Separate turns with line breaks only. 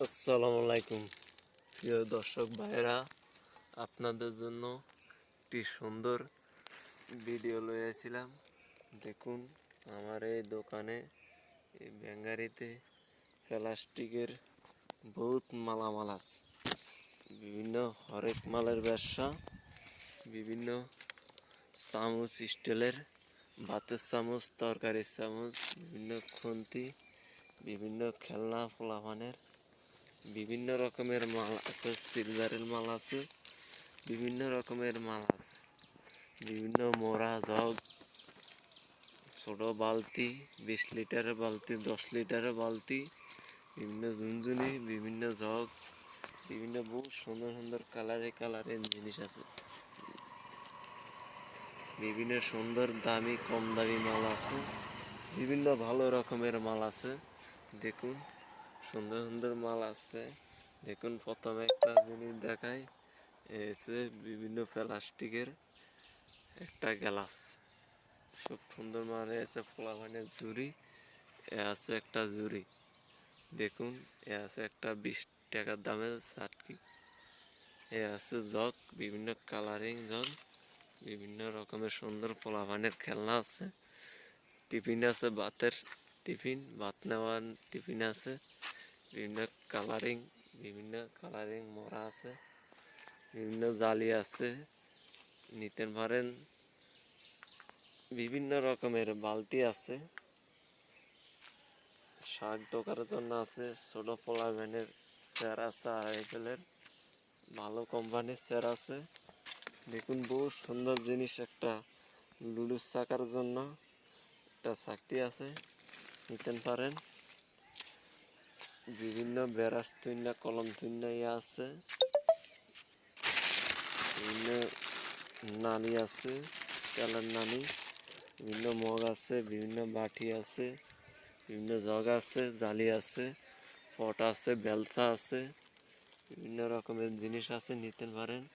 আসসালামু আলাইকুম প্রিয় দর্শক ভাইরা, আপনাদের জন্য একটি সুন্দর ভিডিও লইয়াছিলাম। দেখুন, আমার এই দোকানে, এই ব্যাঙ্গারিতে প্লাস্টিকের বহুত মালামাল আছে। বিভিন্ন হরেক মালের ব্যবসা, বিভিন্ন চামচ, স্টিলের ভাতের চামচ, তরকারির চামচ, বিভিন্ন খুন্তি, বিভিন্ন খেলনা পোলাপানের, বিভিন্ন রকমের মাল আছে। সিলভারের মাল আছে, বিভিন্ন রকমের মাল আছে। বিভিন্ন মোড়া, জগ, ছোট বালতি, 20 লিটারের বালতি, 10 লিটারের বালতি, বিভিন্ন ঝুনঝুনি, বিভিন্ন জগ, বিভিন্ন বহু সুন্দর সুন্দর কালারের জিনিস আছে। বিভিন্ন সুন্দর দামি কম দামি মাল আছে, বিভিন্ন ভালো রকমের মাল আছে। দেখুন, সুন্দর সুন্দর মাল আছে। দেখুন, প্রথমে একটা জিনিস দেখাই, এসে বিভিন্ন প্লাস্টিকের একটা গ্লাস, খুব সুন্দর মাল আছে। পোলাপানের ঝুড়ি, এ আছে একটা ঝুড়ি। দেখুন, এ আছে একটা 20 টাকার দামের চাটকি। এ আছে জগ, বিভিন্ন কালারিং জগ, বিভিন্ন রকমের সুন্দর পোলাপানের খেলনা আছে। টিফিন আছে, ভাতের টিফিন, ভাত নেওয়ার টিফিন আছে। বিভিন্ন কালারিং মোড়া আছে, বিভিন্ন জালি আছে, নিতে পারেন। বিভিন্ন রকমের বালতি আছে, শাক দোকানের জন্য আছে। ছোট পোলাপানের চেয়ার আছে, আড়াইফেলের ভালো কোম্পানির চেয়ার আছে। দেখুন, বহু সুন্দর জিনিস। একটা লুডুর চাকার জন্য একটা চাকতি আছে, নিতে পারেন। বিভিন্ন ব্রাশ তুইনা, কলম তুইনা আছে, বিভিন্ন নানি আছে, তেলের নানি, বিভিন্ন মগ আছে, বিভিন্ন বাটি আছে, বিভিন্ন জগ আছে, জালি আছে, পট আছে, বেলচা আছে, বিভিন্ন রকমের জিনিস আছে, নিতে পারেন।